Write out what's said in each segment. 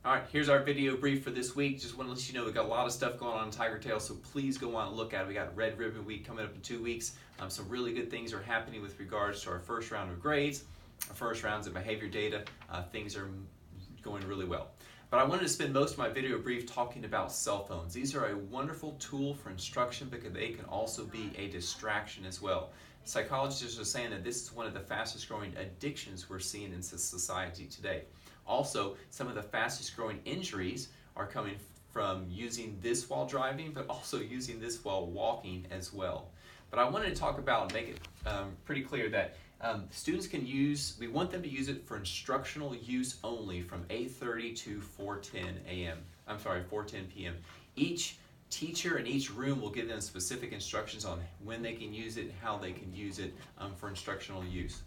All right, here's our video brief for this week. Just want to let you know we got a lot of stuff going on in Tiger Tail, so please go on and look at it. We got Red Ribbon Week coming up in 2 weeks. Some really good things are happening with regards to our first round of grades, our first rounds of behavior data. Things are going really well. But I wanted to spend most of my video brief talking about cell phones. These are a wonderful tool for instruction because they can also be a distraction as well. Psychologists are saying that this is one of the fastest growing addictions we're seeing in society today. Also, some of the fastest growing injuries are coming from using this while driving, but also using this while walking as well. But I wanted to talk about and make it pretty clear that students can use, we want them to use it for instructional use only from 8:30 to 4:10 a.m. 4:10 p.m. Each teacher in each room will give them specific instructions on when they can use it, how they can use it for instructional use.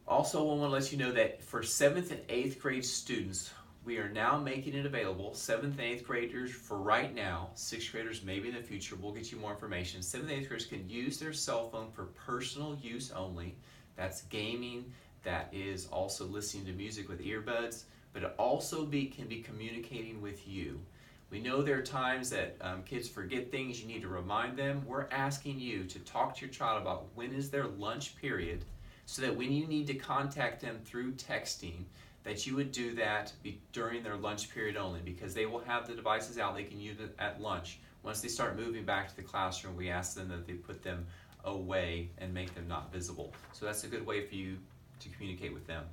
Also, I want to let you know that for 7th and 8th grade students, we are now making it available. 7th and 8th graders for right now, 6th graders maybe in the future, we'll get you more information. 7th and 8th graders can use their cell phone for personal use only. That's gaming, that is also listening to music with earbuds, but it also can be communicating with you. We know there are times that kids forget things, you need to remind them. We're asking you to talk to your child about when is their lunch period, so that when you need to contact them through texting, that you would do that during their lunch period only, because they will have the devices out, they can use it at lunch. Once they start moving back to the classroom, we ask them that they put them away and make them not visible. So that's a good way for you to communicate with them.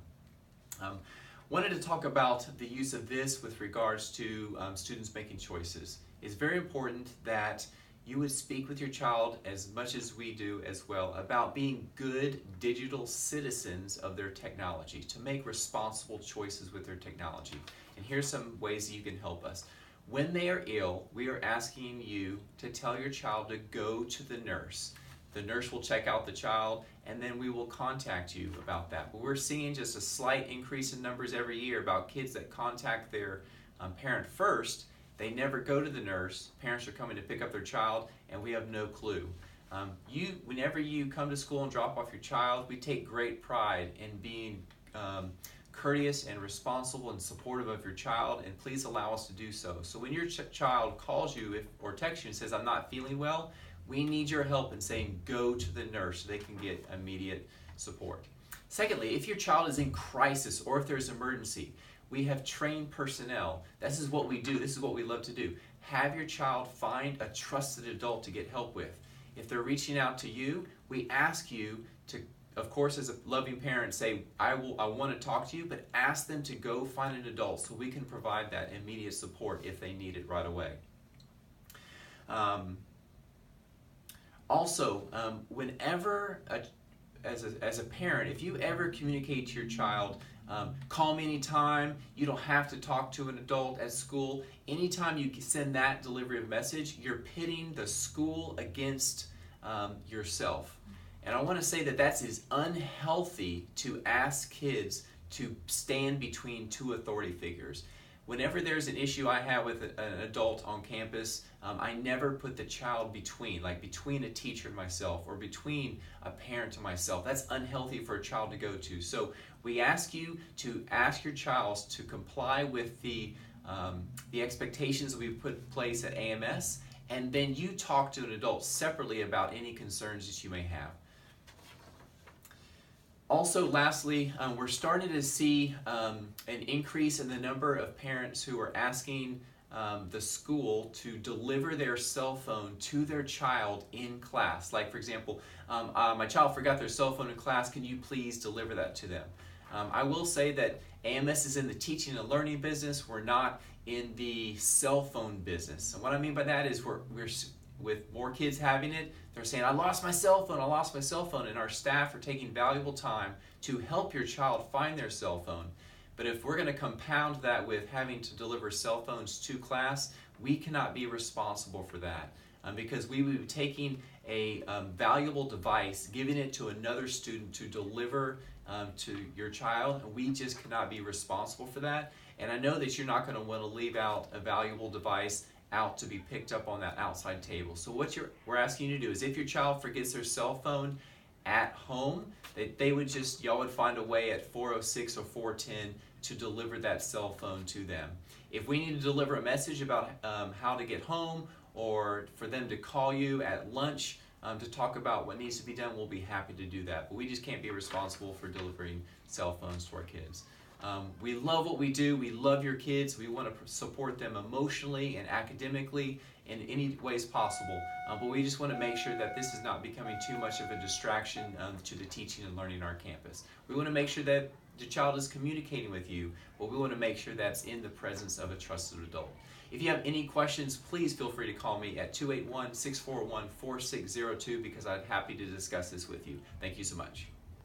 Wanted to talk about the use of this with regards to students making choices. It's very important that you would speak with your child, as much as we do as well, about being good digital citizens of their technology, to make responsible choices with their technology. And here's some ways that you can help us. When they are ill, we are asking you to tell your child to go to the nurse. The nurse will check out the child, and then we will contact you about that. But we're seeing just a slight increase in numbers every year about kids that contact their parent first. They never go to the nurse. Parents are coming to pick up their child, and we have no clue. Whenever you come to school and drop off your child, we take great pride in being courteous and responsible and supportive of your child, and please allow us to do so. So when your child calls you or texts you and says, "I'm not feeling well," we need your help in saying, go to the nurse so they can get immediate support. Secondly, if your child is in crisis or if there's an emergency, we have trained personnel. This is what we do. This is what we love to do. Have your child find a trusted adult to get help with. If they're reaching out to you, we ask you to, of course, as a loving parent, say, I want to talk to you, but ask them to go find an adult so we can provide that immediate support if they need it right away. Whenever, as a parent, if you ever communicate to your child, call me anytime, you don't have to talk to an adult at school, anytime you send that delivery of message, you're pitting the school against yourself. And I want to say that is unhealthy to ask kids to stand between two authority figures. Whenever there's an issue I have with an adult on campus, I never put the child between a teacher and myself, or between a parent and myself. That's unhealthy for a child to go to. So we ask you to ask your child to comply with the expectations that we've put in place at AMS, and then you talk to an adult separately about any concerns that you may have. Also, lastly, we're starting to see an increase in the number of parents who are asking the school to deliver their cell phone to their child in class. Like, for example, my child forgot their cell phone in class, can you please deliver that to them? I will say that AMS is in the teaching and learning business. We're not in the cell phone business. And what I mean by that is we're with more kids having it, they're saying, I lost my cell phone, and our staff are taking valuable time to help your child find their cell phone. But if we're going to compound that with having to deliver cell phones to class, we cannot be responsible for that, because we would be taking a valuable device, giving it to another student to deliver to your child, and we just cannot be responsible for that. And I know that you're not going to want to leave out a valuable device out to be picked up on that outside table. So what we're asking you to do is, if your child forgets their cell phone at home, that y'all would find a way at 406 or 410 to deliver that cell phone to them. If we need to deliver a message about how to get home, or for them to call you at lunch to talk about what needs to be done, we'll be happy to do that. But we just can't be responsible for delivering cell phones to our kids. We love what we do. We love your kids. We want to support them emotionally and academically in any ways possible. But we just want to make sure that this is not becoming too much of a distraction to the teaching and learning on our campus. We want to make sure that the child is communicating with you, but we want to make sure that's in the presence of a trusted adult. If you have any questions, please feel free to call me at 281-641-4602 because I'd be happy to discuss this with you. Thank you so much.